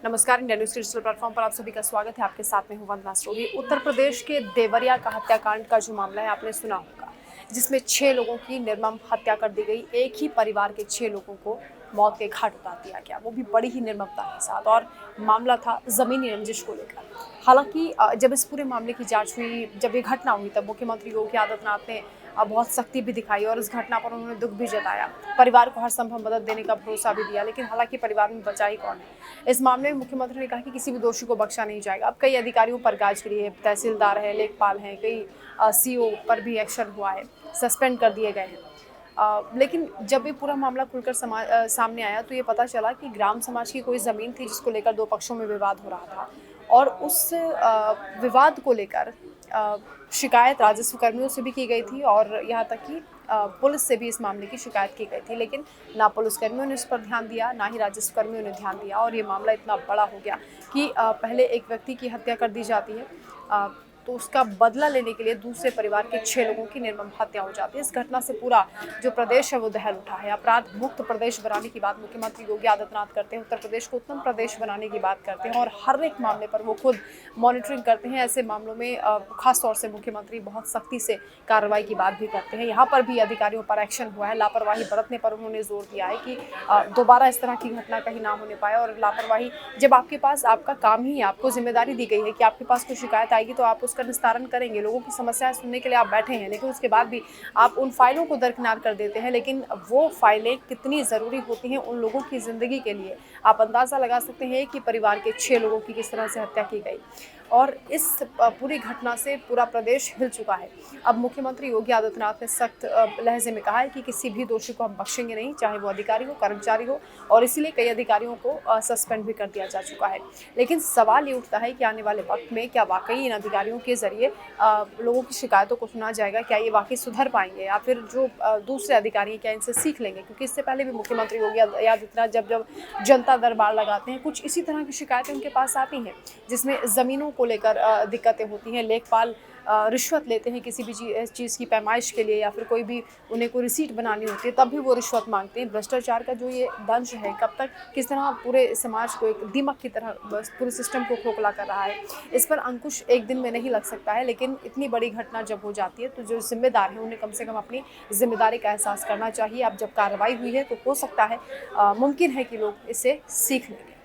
नमस्कार, India news के digital platform पर आप सभी का स्वागत है। आपके साथ में हूं वंदना स्टोरी। उत्तर प्रदेश के देवरिया का हत्याकांड का जो मामला है आपने सुना होगा, जिसमें 6 लोगों की निर्मम हत्या कर दी गई। एक ही परिवार के 6 लोगों को मौत के घाट उतार दिया गया, वो भी बड़ी ही निर्ममता के साथ। और मामला था जमीनी रंजिश को लेकर। हालांकि जब इस पूरे मामले की जांच हुई, जब ये घटना हुई, तब मुख्यमंत्री योगी आदित्यनाथ ने बहुत सख्ती भी दिखाई और इस घटना पर उन्होंने दुख भी जताया। परिवार को हर संभव मदद देने का भरोसा भी दिया, लेकिन हालांकि परिवार में बचा ही कौन है। इस मामले में मुख्यमंत्री ने कहा कि किसी भी दोषी को बख्शा नहीं जाएगा। अब कई अधिकारियों पर गाजगिरी है, तहसीलदार है, लेखपाल हैं, कई सीओ पर भी एक्शन हुआ है, सस्पेंड कर दिए गए हैं। लेकिन जब ये पूरा मामला खुलकर सामने आया तो ये पता चला कि ग्राम समाज की कोई ज़मीन थी जिसको लेकर दो पक्षों में विवाद हो रहा था। और उस विवाद को लेकर शिकायत राजस्व कर्मियों से भी की गई थी और यहाँ तक कि पुलिस से भी इस मामले की शिकायत की गई थी। लेकिन ना पुलिसकर्मियों ने इस पर ध्यान दिया, ना ही राजस्व कर्मियों ने ध्यान दिया और ये मामला इतना बड़ा हो गया कि पहले एक व्यक्ति की हत्या कर दी जाती है, तो उसका बदला लेने के लिए दूसरे परिवार के 6 लोगों की निर्मम हत्या हो जाती है। इस घटना से पूरा जो प्रदेश है वो दहल उठा है। अपराध मुक्त प्रदेश बनाने की बात मुख्यमंत्री योगी आदित्यनाथ करते हैं, उत्तर प्रदेश को उत्तम प्रदेश बनाने की बात करते हैं और हर एक मामले पर वो खुद मॉनिटरिंग करते हैं। ऐसे मामलों में खास तौर से मुख्यमंत्री बहुत सख्ती से कार्रवाई की बात भी करते हैं। यहाँ पर भी अधिकारियों पर एक्शन हुआ है। लापरवाही बरतने पर उन्होंने जोर दिया है कि दोबारा इस तरह की घटना कहीं ना होने पाए। और लापरवाही, जब आपके पास आपका काम ही, आपको जिम्मेदारी दी गई है कि आपके पास कोई शिकायत आएगी तो आप उसका निस्तारण करेंगे, लोगों की समस्याएं सुनने के लिए आप बैठे हैं, लेकिन उसके बाद भी आप उन फाइलों को दरकिनार कर देते हैं। लेकिन वो फाइलें कितनी ज़रूरी होती हैं उन लोगों की ज़िंदगी के लिए, आप अंदाज़ा लगा सकते हैं कि परिवार के 6 लोगों की किस तरह से हत्या की गई। और इस पूरी घटना से पूरा प्रदेश हिल चुका है। अब मुख्यमंत्री योगी आदित्यनाथ ने सख्त लहजे में कहा है कि किसी भी दोषी को हम बख्शेंगे नहीं, चाहे वो अधिकारी हो, कर्मचारी हो, और इसीलिए कई अधिकारियों को सस्पेंड भी कर दिया जा चुका है। लेकिन सवाल ये उठता है कि आने वाले वक्त में क्या वाकई इन अधिकारियों के जरिए लोगों की शिकायतों को सुना जाएगा? क्या ये वाकई सुधर पाएंगे या फिर जो दूसरे अधिकारी हैं क्या इनसे सीख लेंगे? क्योंकि इससे पहले भी मुख्यमंत्री योगी आदित्यनाथ जब जनता दरबार लगाते हैं, कुछ इसी तरह की शिकायतें उनके पास आती हैं, जिसमें ज़मीनों को लेकर दिक्कतें होती हैं। लेखपाल रिश्वत लेते हैं किसी भी चीज़ की पैमाइश के लिए, या फिर कोई भी उन्हें कोई रिसीट बनानी होती है तब भी वो रिश्वत मांगते हैं। भ्रष्टाचार का जो ये दंश है, कब तक किस तरह पूरे समाज को एक दीमक की तरह बस पूरे सिस्टम को खोखला कर रहा है, इस पर अंकुश एक दिन में नहीं लग सकता है। लेकिन इतनी बड़ी घटना जब हो जाती है तो जो जिम्मेदार हैं उन्हें कम से कम अपनी जिम्मेदारी का एहसास करना चाहिए। अब जब कार्रवाई हुई है तो हो सकता है, मुमकिन है कि लोग इससे सीख लेंगे।